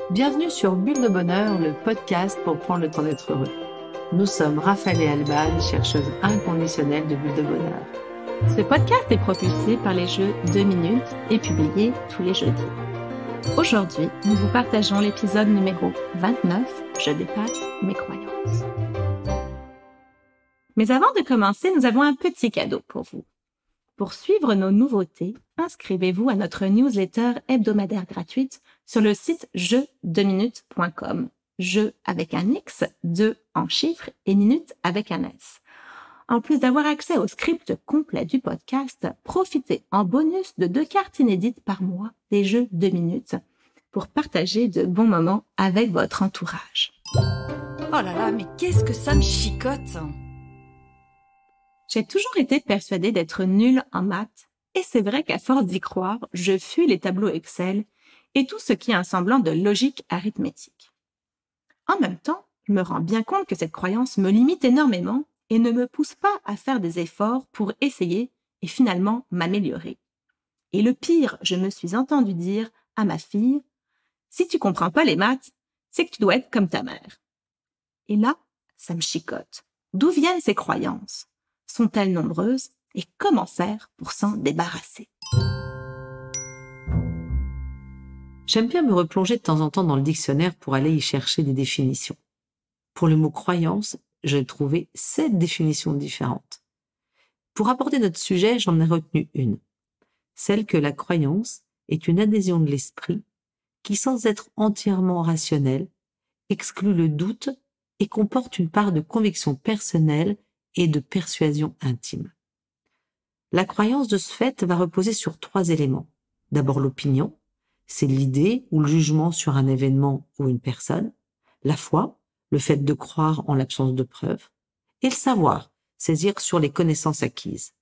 Bienvenue sur Bulle de Bonheur, le podcast pour prendre le temps d'être heureux. Nous sommes Raphaël et Alban, chercheuses inconditionnelles de Bulle de Bonheur. Ce podcast est propulsé par les jeux 2 minutes et publié tous les jeudis. Aujourd'hui, nous vous partageons l'épisode numéro 29, Je dépasse mes croyances. Mais avant de commencer, nous avons un petit cadeau pour vous. Pour suivre nos nouveautés, inscrivez-vous à notre newsletter hebdomadaire gratuite sur le site jeu2minutes.com. Jeu avec un X, 2 en chiffres et minutes avec un S. En plus d'avoir accès au script complet du podcast, profitez en bonus de 2 cartes inédites par mois des jeux 2 minutes pour partager de bons moments avec votre entourage. Oh là là, mais qu'est-ce que ça me chicote! J'ai toujours été persuadée d'être nulle en maths, et c'est vrai qu'à force d'y croire, je fuis les tableaux Excel et tout ce qui a un semblant de logique arithmétique. En même temps, je me rends bien compte que cette croyance me limite énormément et ne me pousse pas à faire des efforts pour essayer et finalement m'améliorer. Et le pire, je me suis entendue dire à ma fille, « Si tu comprends pas les maths, c'est que tu dois être comme ta mère. » Et là, ça me chicote. D'où viennent ces croyances? Sont-elles nombreuses? Et comment faire pour s'en débarrasser? J'aime bien me replonger de temps en temps dans le dictionnaire pour aller y chercher des définitions. Pour le mot croyance, j'ai trouvé 7 définitions différentes. Pour aborder notre sujet, j'en ai retenu une. Celle que la croyance est une adhésion de l'esprit qui, sans être entièrement rationnelle, exclut le doute et comporte une part de conviction personnelle et de persuasion intime. La croyance de ce fait va reposer sur 3 éléments. D'abord l'opinion, c'est l'idée ou le jugement sur un événement ou une personne. La foi, le fait de croire en l'absence de preuves. Et le savoir, saisir sur les connaissances acquises.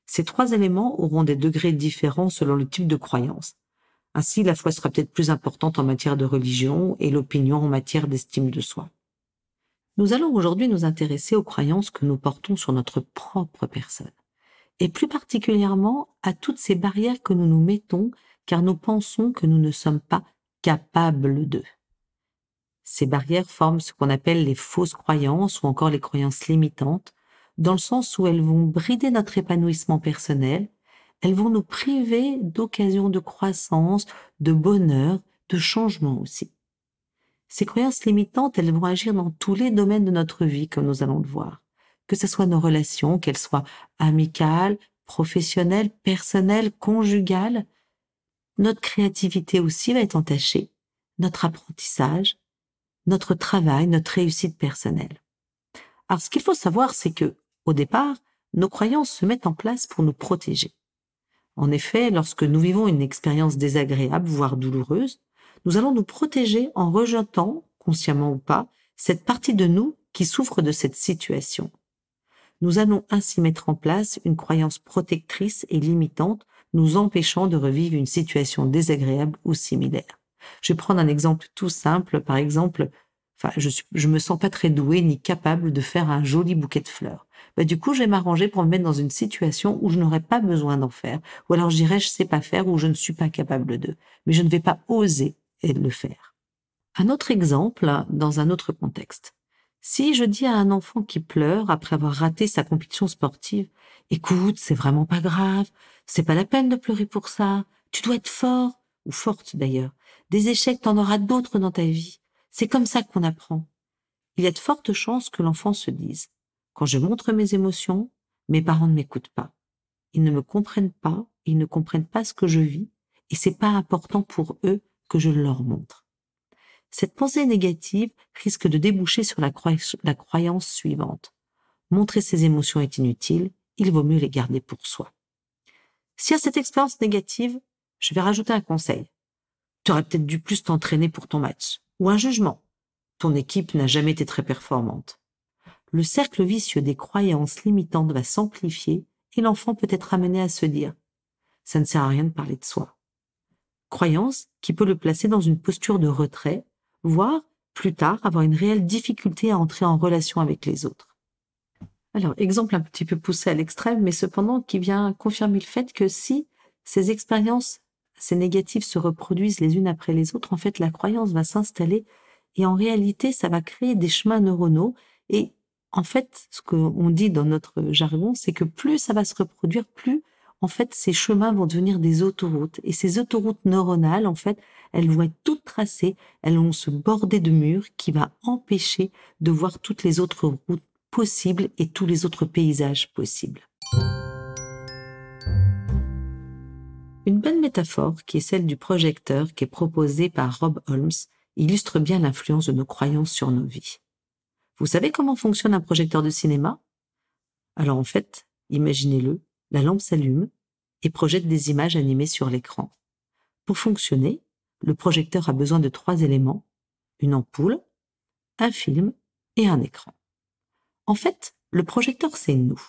Ces 3 éléments auront des degrés différents selon le type de croyance. Ainsi, la foi sera peut-être plus importante en matière de religion et l'opinion en matière d'estime de soi. Nous allons aujourd'hui nous intéresser aux croyances que nous portons sur notre propre personne, et plus particulièrement à toutes ces barrières que nous nous mettons car nous pensons que nous ne sommes pas capables d'eux. Ces barrières forment ce qu'on appelle les fausses croyances ou encore les croyances limitantes, dans le sens où elles vont brider notre épanouissement personnel, elles vont nous priver d'occasions de croissance, de bonheur, de changement aussi. Ces croyances limitantes, elles vont agir dans tous les domaines de notre vie, comme nous allons le voir. Que ce soit nos relations, qu'elles soient amicales, professionnelles, personnelles, conjugales. Notre créativité aussi va être entachée, notre apprentissage, notre travail, notre réussite personnelle. Alors, ce qu'il faut savoir, c'est que, au départ, nos croyances se mettent en place pour nous protéger. En effet, lorsque nous vivons une expérience désagréable, voire douloureuse, nous allons nous protéger en rejetant, consciemment ou pas, cette partie de nous qui souffre de cette situation. Nous allons ainsi mettre en place une croyance protectrice et limitante, nous empêchant de revivre une situation désagréable ou similaire. Je vais prendre un exemple tout simple. Par exemple, je me sens pas très douée ni capable de faire un joli bouquet de fleurs. Du coup, je vais m'arranger pour me mettre dans une situation où je n'aurai pas besoin d'en faire. Ou alors je dirais je sais pas faire ou je ne suis pas capable de. Mais je ne vais pas oser le faire. Un autre exemple, dans un autre contexte. Si je dis à un enfant qui pleure après avoir raté sa compétition sportive, « Écoute, c'est vraiment pas grave, c'est pas la peine de pleurer pour ça, tu dois être fort, ou forte d'ailleurs, des échecs t'en auras d'autres dans ta vie, c'est comme ça qu'on apprend. » Il y a de fortes chances que l'enfant se dise, quand je montre mes émotions, mes parents ne m'écoutent pas. Ils ne me comprennent pas, ils ne comprennent pas ce que je vis, et c'est pas important pour eux que je leur montre. Cette pensée négative risque de déboucher sur la croyance suivante. Montrer ses émotions est inutile, il vaut mieux les garder pour soi. Si à cette expérience négative, je vais rajouter un conseil. Tu aurais peut-être dû plus t'entraîner pour ton match. Ou un jugement. Ton équipe n'a jamais été très performante. Le cercle vicieux des croyances limitantes va s'amplifier et l'enfant peut être amené à se dire « ça ne sert à rien de parler de soi ». Croyance qui peut le placer dans une posture de retrait, voire, plus tard, avoir une réelle difficulté à entrer en relation avec les autres. Alors, exemple un petit peu poussé à l'extrême, mais cependant qui vient confirmer le fait que si ces expériences ces négatifs se reproduisent les unes après les autres, en fait, la croyance va s'installer et en réalité, ça va créer des chemins neuronaux. Et en fait, ce qu'on dit dans notre jargon, c'est que plus ça va se reproduire, plus, en fait, ces chemins vont devenir des autoroutes. Et ces autoroutes neuronales, en fait, elles vont être toutes tracées, elles vont se border de murs qui va empêcher de voir toutes les autres routes possibles et tous les autres paysages possibles. Une bonne métaphore, qui est celle du projecteur, qui est proposée par Rob Holmes, illustre bien l'influence de nos croyances sur nos vies. Vous savez comment fonctionne un projecteur de cinéma? Alors en fait, imaginez-le, la lampe s'allume et projette des images animées sur l'écran. Pour fonctionner, le projecteur a besoin de 3 éléments, une ampoule, un film et un écran. En fait, le projecteur, c'est nous.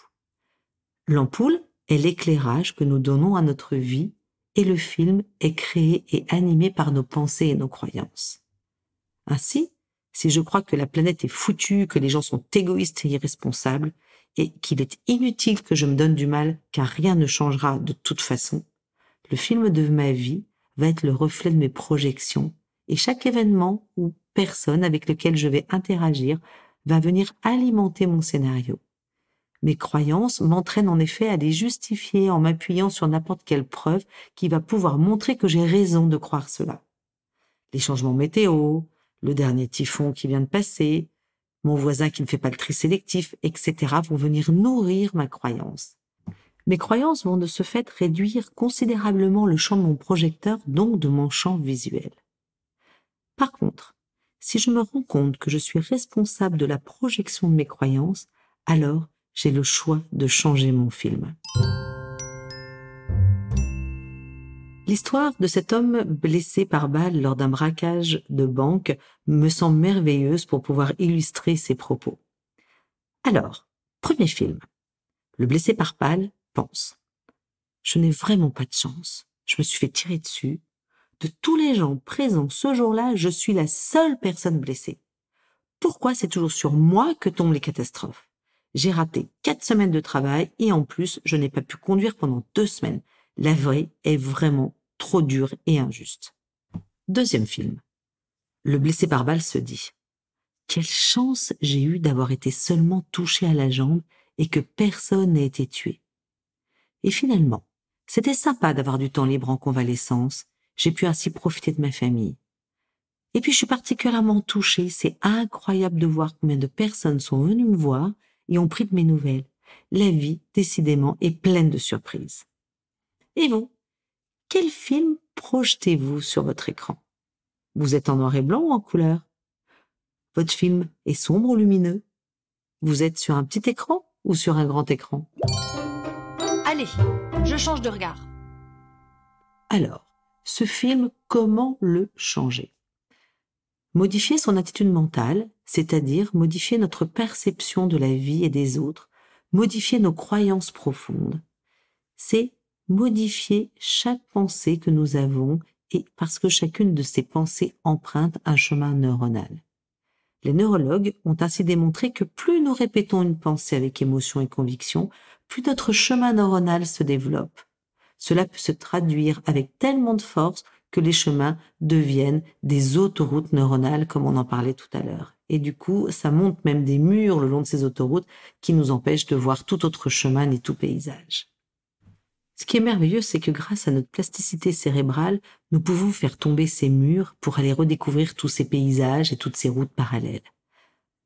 L'ampoule est l'éclairage que nous donnons à notre vie et le film est créé et animé par nos pensées et nos croyances. Ainsi, si je crois que la planète est foutue, que les gens sont égoïstes et irresponsables, et qu'il est inutile que je me donne du mal car rien ne changera de toute façon, le film de ma vie va être le reflet de mes projections et chaque événement ou personne avec lequel je vais interagir va venir alimenter mon scénario. Mes croyances m'entraînent en effet à les justifier en m'appuyant sur n'importe quelle preuve qui va pouvoir montrer que j'ai raison de croire cela. Les changements météo, le dernier typhon qui vient de passer, mon voisin qui ne fait pas le tri sélectif, etc. vont venir nourrir ma croyance. Mes croyances vont de ce fait réduire considérablement le champ de mon projecteur, donc de mon champ visuel. Par contre, si je me rends compte que je suis responsable de la projection de mes croyances, alors j'ai le choix de changer mon film. L'histoire de cet homme blessé par balle lors d'un braquage de banque me semble merveilleuse pour pouvoir illustrer ses propos. Alors, premier film. Le blessé par balle pense: je n'ai vraiment pas de chance. Je me suis fait tirer dessus. De tous les gens présents ce jour-là, je suis la seule personne blessée. Pourquoi c'est toujours sur moi que tombent les catastrophes? J'ai raté 4 semaines de travail et en plus, je n'ai pas pu conduire pendant 2 semaines. La vraie est vraiment trop dure et injuste. Deuxième film. Le blessé par balle se dit: quelle chance j'ai eu d'avoir été seulement touché à la jambe et que personne n'ait été tué. Et finalement, c'était sympa d'avoir du temps libre en convalescence. J'ai pu ainsi profiter de ma famille. Et puis je suis particulièrement touchée. C'est incroyable de voir combien de personnes sont venues me voir et ont pris de mes nouvelles. La vie, décidément, est pleine de surprises. Et vous, quel film projetez-vous sur votre écran? Vous êtes en noir et blanc ou en couleur? Votre film est sombre ou lumineux? Vous êtes sur un petit écran ou sur un grand écran? Allez, je change de regard. Alors, ce film, comment le changer? Modifier son attitude mentale, c'est-à-dire modifier notre perception de la vie et des autres, modifier nos croyances profondes. C'est modifier chaque pensée que nous avons et parce que chacune de ces pensées emprunte un chemin neuronal. Les neurologues ont ainsi démontré que plus nous répétons une pensée avec émotion et conviction, plus notre chemin neuronal se développe. Cela peut se traduire avec tellement de force que les chemins deviennent des autoroutes neuronales, comme on en parlait tout à l'heure. Et du coup, ça monte même des murs le long de ces autoroutes qui nous empêchent de voir tout autre chemin ni tout paysage. Ce qui est merveilleux, c'est que grâce à notre plasticité cérébrale, nous pouvons faire tomber ces murs pour aller redécouvrir tous ces paysages et toutes ces routes parallèles.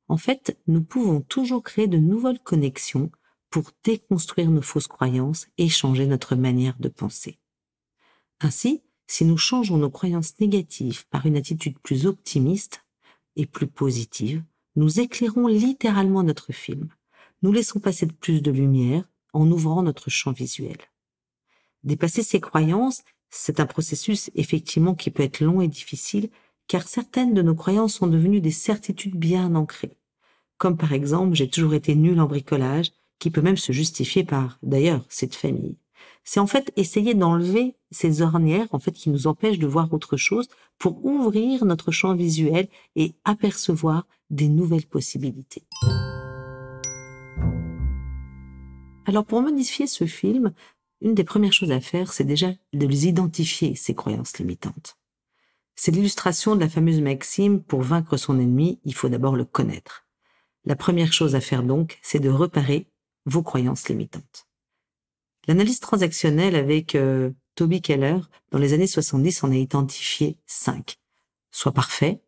En fait, nous pouvons toujours créer de nouvelles connexions pour déconstruire nos fausses croyances et changer notre manière de penser. Ainsi, si nous changeons nos croyances négatives par une attitude plus optimiste et plus positive, nous éclairons littéralement notre film. Nous laissons passer plus de lumière en ouvrant notre champ visuel. Dépasser ces croyances, c'est un processus effectivement qui peut être long et difficile, car certaines de nos croyances sont devenues des certitudes bien ancrées. Comme par exemple, j'ai toujours été nulle en bricolage, qui peut même se justifier par, d'ailleurs, cette famille. C'est en fait essayer d'enlever ces ornières qui nous empêchent de voir autre chose pour ouvrir notre champ visuel et apercevoir des nouvelles possibilités. Alors pour modifier ce film, Une des premières choses à faire, c'est déjà de les identifier, ces croyances limitantes. C'est l'illustration de la fameuse maxime « Pour vaincre son ennemi, il faut d'abord le connaître ». La première chose à faire donc, c'est de repérer vos croyances limitantes. L'analyse transactionnelle avec Toby Keller, dans les années 70, en a identifié 5. Sois parfait,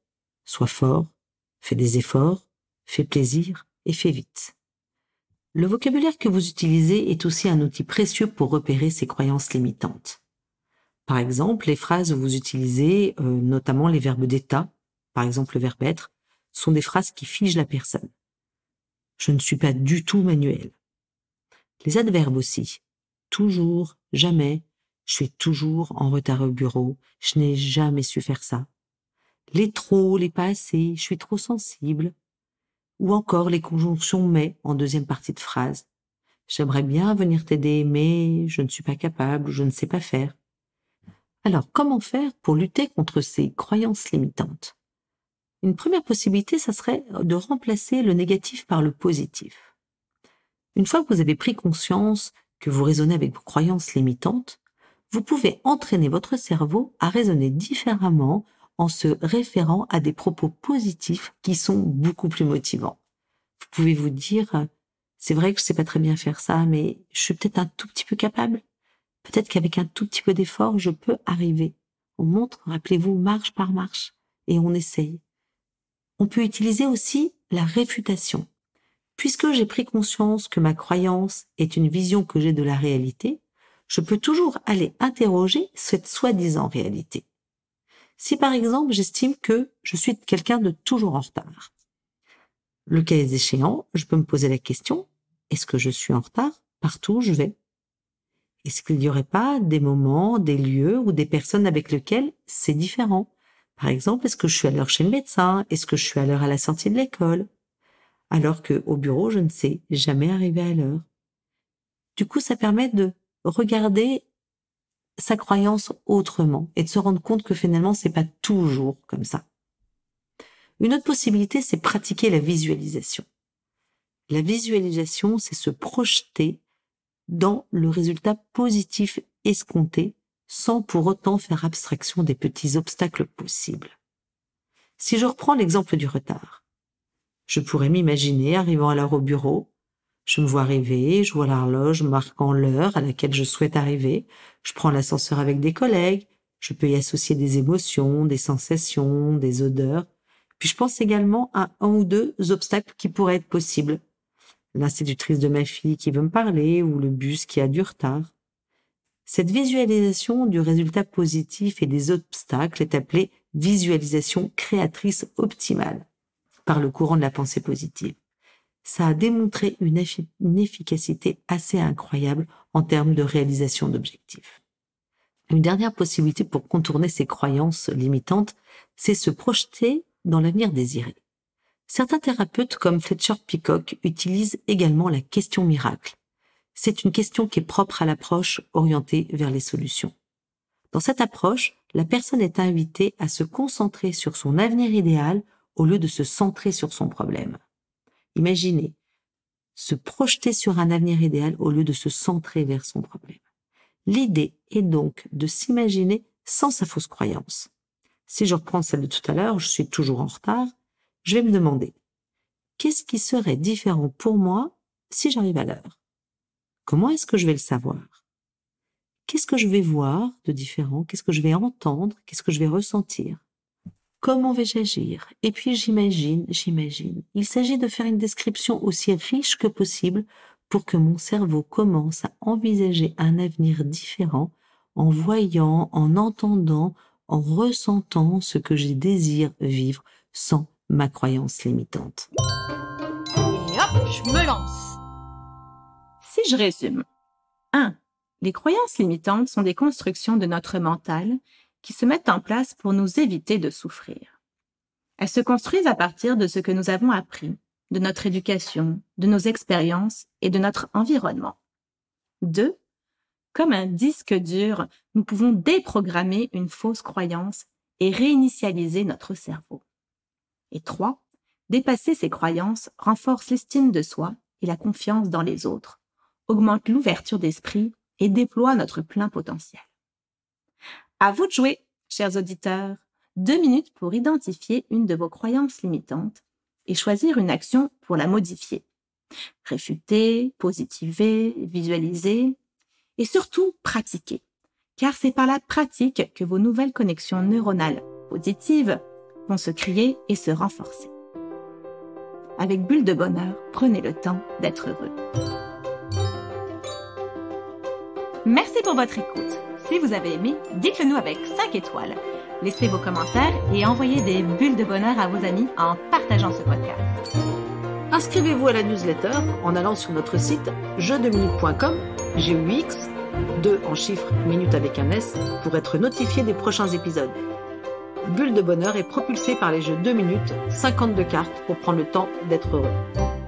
sois fort, fais des efforts, fais plaisir et fais vite. Le vocabulaire que vous utilisez est aussi un outil précieux pour repérer ces croyances limitantes. Par exemple, les phrases que vous utilisez, notamment les verbes d'état, par exemple le verbe être, sont des phrases qui figent la personne. Je ne suis pas du tout manuel. Les adverbes aussi. Toujours, jamais, je suis toujours en retard au bureau, je n'ai jamais su faire ça. Les trop, les pas assez, je suis trop sensible. Ou encore les conjonctions mais en deuxième partie de phrase. J'aimerais bien venir t'aider, mais je ne suis pas capable, je ne sais pas faire. Alors, comment faire pour lutter contre ces croyances limitantes? Une première possibilité, ça serait de remplacer le négatif par le positif. Une fois que vous avez pris conscience que vous raisonnez avec vos croyances limitantes, vous pouvez entraîner votre cerveau à raisonner différemment en se référant à des propos positifs qui sont beaucoup plus motivants. Vous pouvez vous dire, c'est vrai que je sais pas très bien faire ça, mais je suis peut-être un tout petit peu capable. Peut-être qu'avec un tout petit peu d'effort, je peux arriver. On montre, rappelez-vous, marche par marche, et on essaye. On peut utiliser aussi la réfutation. Puisque j'ai pris conscience que ma croyance est une vision que j'ai de la réalité, je peux toujours aller interroger cette soi-disant réalité. Si par exemple j'estime que je suis quelqu'un de toujours en retard, le cas échéant, je peux me poser la question, est-ce que je suis en retard partout où je vais? Est-ce qu'il n'y aurait pas des moments, des lieux ou des personnes avec lesquelles c'est différent? Par exemple, est-ce que je suis à l'heure chez le médecin? Est-ce que je suis à l'heure à la sortie de l'école? Alors qu'au bureau, je ne sais jamais arriver à l'heure. Du coup, ça permet de regarder sa croyance autrement et de se rendre compte que finalement, c'est pas toujours comme ça. Une autre possibilité, c'est pratiquer la visualisation. La visualisation, c'est se projeter dans le résultat positif escompté sans pour autant faire abstraction des petits obstacles possibles. Si je reprends l'exemple du retard, je pourrais m'imaginer arrivant à l'heure au bureau, je me vois arriver, je vois l'horloge marquant l'heure à laquelle je souhaite arriver, je prends l'ascenseur avec des collègues, je peux y associer des émotions, des sensations, des odeurs, puis je pense également à un ou deux obstacles qui pourraient être possibles. L'institutrice de ma fille qui veut me parler ou le bus qui a du retard. Cette visualisation du résultat positif et des obstacles est appelée visualisation créatrice optimale par le courant de la pensée positive. Ça a démontré une efficacité assez incroyable en termes de réalisation d'objectifs. Une dernière possibilité pour contourner ces croyances limitantes, c'est se projeter dans l'avenir désiré. Certains thérapeutes comme Fletcher Peacock utilisent également la question miracle. C'est une question qui est propre à l'approche orientée vers les solutions. Dans cette approche, la personne est invitée à se concentrer sur son avenir idéal au lieu de se centrer sur son problème. Imaginez, se projeter sur un avenir idéal au lieu de se centrer vers son problème. L'idée est donc de s'imaginer sans sa fausse croyance. Si je reprends celle de tout à l'heure, je suis toujours en retard, je vais me demander, qu'est-ce qui serait différent pour moi si j'arrive à l'heure? Comment est-ce que je vais le savoir? Qu'est-ce que je vais voir de différent? Qu'est-ce que je vais entendre? Qu'est-ce que je vais ressentir? Comment vais-je agir? Et puis j'imagine. Il s'agit de faire une description aussi riche que possible pour que mon cerveau commence à envisager un avenir différent en voyant, en entendant, en ressentant ce que je désire vivre sans ma croyance limitante. Et hop, je me lance. Si je résume. 1. Les croyances limitantes sont des constructions de notre mental qui se mettent en place pour nous éviter de souffrir. Elles se construisent à partir de ce que nous avons appris, de notre éducation, de nos expériences et de notre environnement. 2. Comme un disque dur, nous pouvons déprogrammer une fausse croyance et réinitialiser notre cerveau. Et 3. Dépasser ces croyances renforce l'estime de soi et la confiance dans les autres, augmente l'ouverture d'esprit et déploie notre plein potentiel. À vous de jouer, chers auditeurs. 2 minutes pour identifier une de vos croyances limitantes et choisir une action pour la modifier. Réfuter, positiver, visualiser et surtout pratiquer. Car c'est par la pratique que vos nouvelles connexions neuronales positives vont se créer et se renforcer. Avec Bulle de Bonheur, prenez le temps d'être heureux. Merci pour votre écoute. Si vous avez aimé, dites-le nous avec 5 étoiles. Laissez vos commentaires et envoyez des bulles de bonheur à vos amis en partageant ce podcast. Inscrivez-vous à la newsletter en allant sur notre site jeuxdeminutes.com, GUX, 2 en chiffres, minutes avec un S, pour être notifié des prochains épisodes. Bulle de Bonheur est propulsé par les jeux 2 minutes, 52 cartes pour prendre le temps d'être heureux.